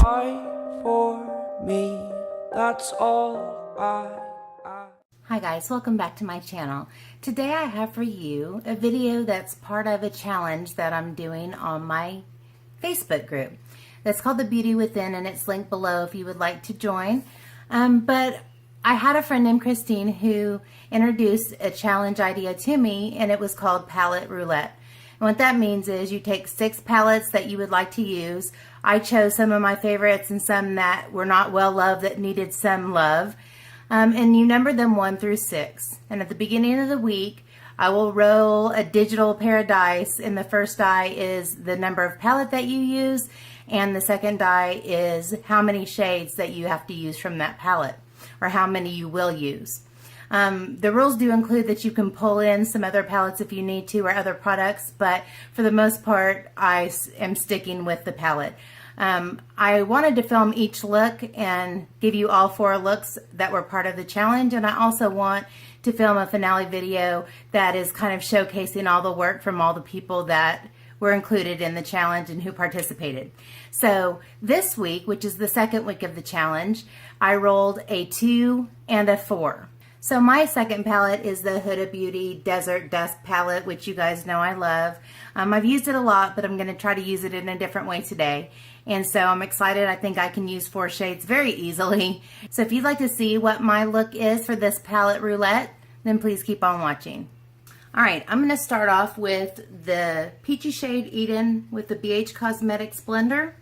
I for me, that's all I. Hi guys, welcome back to my channel. Today I have for you a video that's part of a challenge that I'm doing on my Facebook group. That's called The Beauty Within, and it's linked below if you would like to join. But I had a friend named Christine who introduced a challenge idea to me, and it was called Palette Roulette. And what that means is you take 6 palettes that you would like to use. I chose some of my favorites and some that were not well loved that needed some love. And you number them 1 through 6. And at the beginning of the week, I will roll a digital pair of dice, and the first die is the number of palette that you use, and the second die is how many shades that you have to use from that palette, or how many you will use. The rules do include that you can pull in some other palettes if you need to, or other products, but for the most part, I am sticking with the palette. I wanted to film each look and give you all 4 looks that were part of the challenge, and I also want to film a finale video that is kind of showcasing all the work from all the people that were included in the challenge and who participated. So this week, which is the second week of the challenge, I rolled a 2 and a 4. So my second palette is the Huda Beauty Desert Dusk palette, which you guys know I love. I've used it a lot, but I'm going to try to use it in a different way today. And so I'm excited. I think I can use 4 shades very easily. So if you'd like to see what my look is for this palette roulette, then please keep on watching. All right, I'm going to start off with the Peachy shade Eden with the BH Cosmetics blender.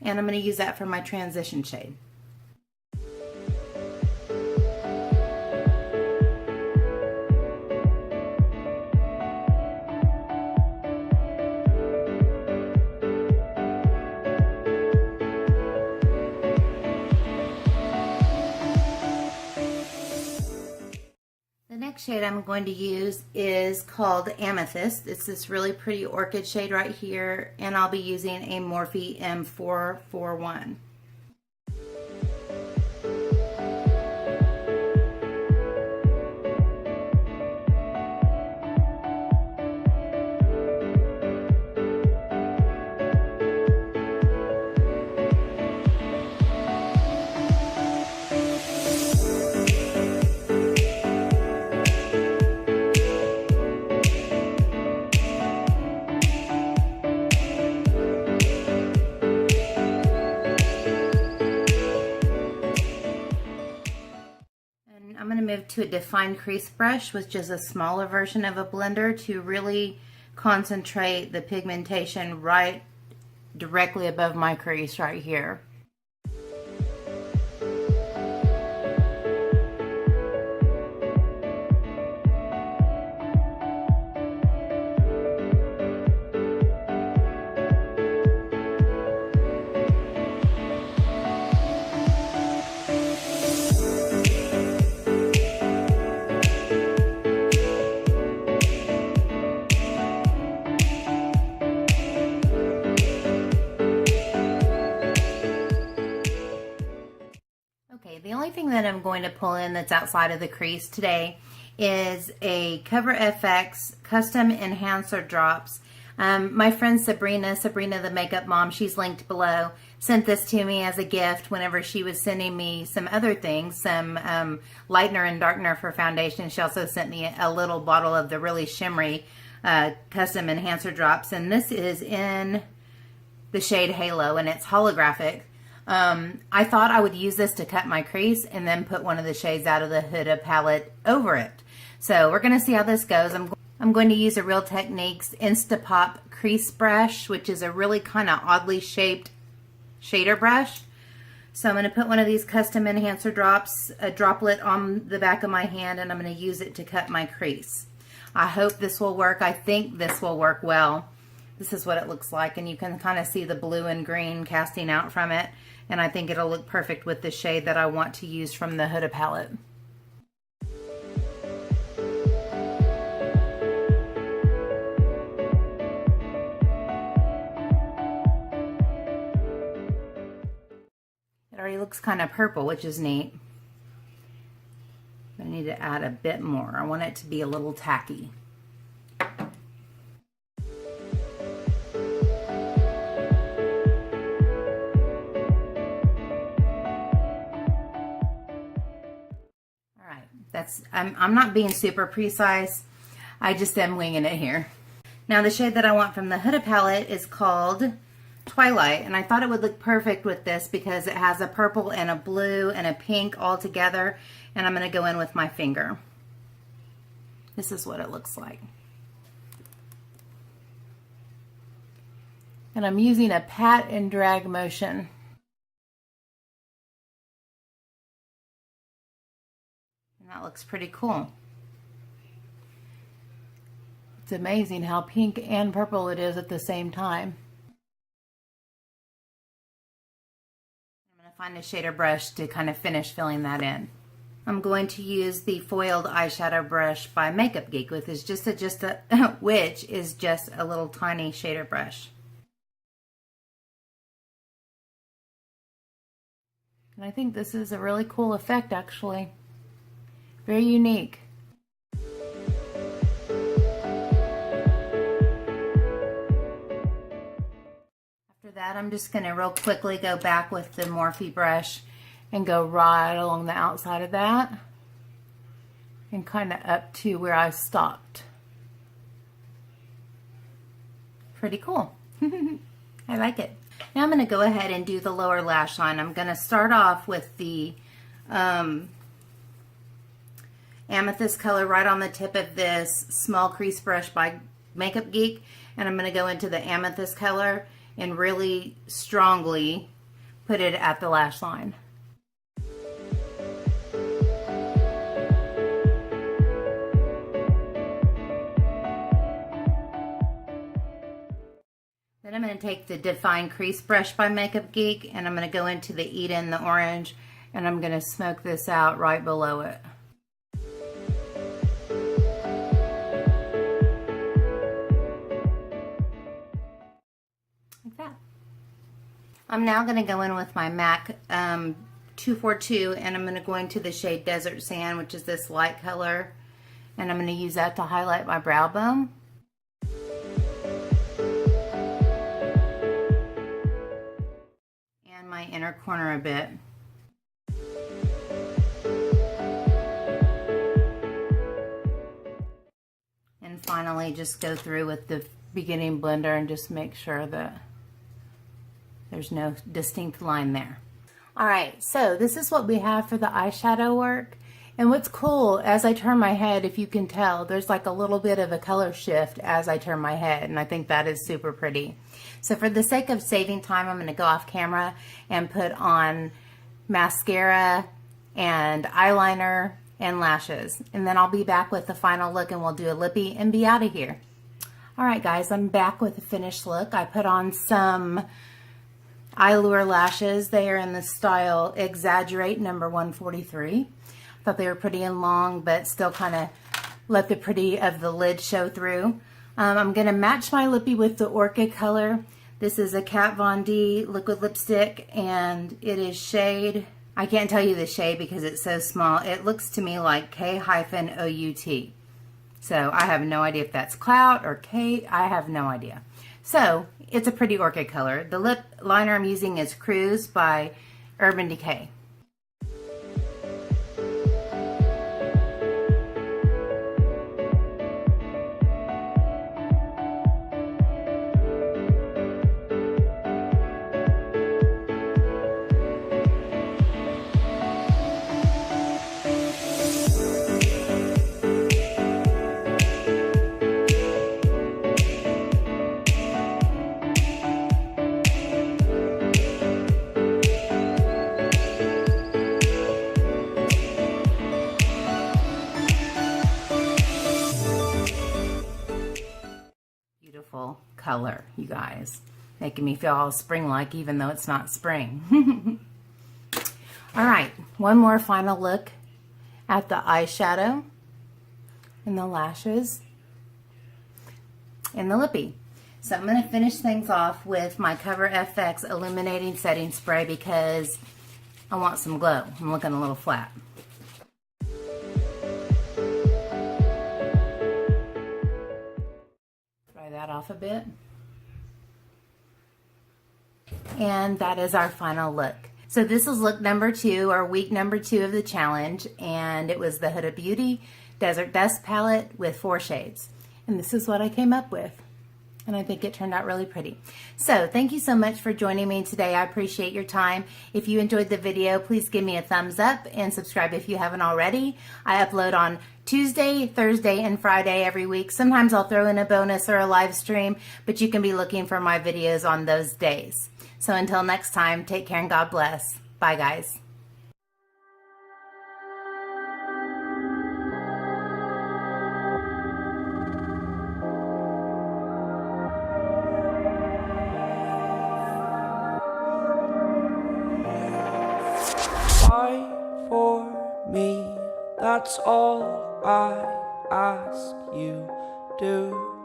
And I'm going to use that for my transition shade. Shade I'm going to use is called Amethyst. It's this really pretty orchid shade right here, and I'll be using a Morphe M441. I'm going to move to a defined crease brush, which is a smaller version of a blender, to really concentrate the pigmentation right directly above my crease right here. The only thing that I'm going to pull in that's outside of the crease today is a Cover FX Custom Enhancer Drops. My friend Sabrina the Makeup Mom, she's linked below, sent this to me as a gift whenever she was sending me some other things, some lightener and darkener for foundation. She also sent me a little bottle of the really shimmery Custom Enhancer Drops, and this is in the shade Halo, and it's holographic. I thought I would use this to cut my crease and then put one of the shades out of the Huda palette over it. So we're going to see how this goes. I'm going to use a Real Techniques Instapop crease brush, which is a really kind of oddly shaped shader brush. So I'm going to put one of these Custom Enhancer Drops, a droplet on the back of my hand, and I'm going to use it to cut my crease. I hope this will work. I think this will work well. This is what it looks like, and you can kind of see the blue and green casting out from it. And I think it'll look perfect with the shade that I want to use from the Huda palette. It already looks kind of purple, which is neat. I need to add a bit more. I want it to be a little tacky. I'm not being super precise. I just am winging it here. Now the shade that I want from the HUDA palette is called Twilight, and I thought it would look perfect with this because it has a purple and a blue and a pink all together, and I'm going to go in with my finger. This is what it looks like. And I'm using a pat and drag motion. And that looks pretty cool. It's amazing how pink and purple it is at the same time. I'm going to find a shader brush to kind of finish filling that in. I'm going to use the foiled eyeshadow brush by Makeup Geek, which is just a little tiny shader brush. And I think this is a really cool effect, actually. Very unique. After that, I'm just going to real quickly go back with the Morphe brush and go right along the outside of that and kind of up to where I stopped. Pretty cool. I like it. Now I'm going to go ahead and do the lower lash line. I'm going to start off with the amethyst color right on the tip of this small crease brush by Makeup Geek, and I'm going to go into the amethyst color and really strongly put it at the lash line. Then I'm going to take the Define Crease brush by Makeup Geek, and I'm going to go into the Eden, the orange, and I'm going to smoke this out right below it. Like that. I'm now going to go in with my MAC 242, and I'm going to go into the shade Desert Sand, which is this light color, and I'm going to use that to highlight my brow bone. And my inner corner a bit. And finally, just go through with the beginning blender and just make sure that there's no distinct line there. Alright, so this is what we have for the eyeshadow work. And what's cool, as I turn my head, if you can tell, there's like a little bit of a color shift as I turn my head, and I think that is super pretty. So for the sake of saving time, I'm going to go off camera and put on mascara and eyeliner and lashes. And then I'll be back with the final look, and we'll do a lippy and be out of here. Alright guys, I'm back with the finished look. I put on some Allure lashes. They are in the style Exaggerate number 143. I thought they were pretty and long, but still kind of let the pretty of the lid show through. I'm going to match my lippy with the Orchid color. This is a Kat Von D liquid lipstick, and it is shade, I can't tell you the shade because it's so small. It looks to me like K-OUT. So I have no idea if that's Clout or K. I have no idea. So it's a pretty orchid color. The lip liner I'm using is Cruise by Urban Decay. Color, you guys, making me feel all spring-like even though it's not spring. All right, one more final look at the eyeshadow and the lashes and the lippy. So I'm going to finish things off with my Cover FX Illuminating Setting Spray because I want some glow. I'm looking a little flat. That off a bit, and that is our final look. So this was look number 2, or week number 2 of the challenge, and it was the Huda Beauty Desert Dusk palette with 4 shades. And this is what I came up with. And I think it turned out really pretty. So thank you so much for joining me today. I appreciate your time. If you enjoyed the video, please give me a thumbs up and subscribe if you haven't already. I upload on Tuesday, Thursday, and Friday every week. Sometimes I'll throw in a bonus or a live stream, but you can be looking for my videos on those days. So until next time, take care and God bless. Bye, guys. Fight for me, that's all I ask you do.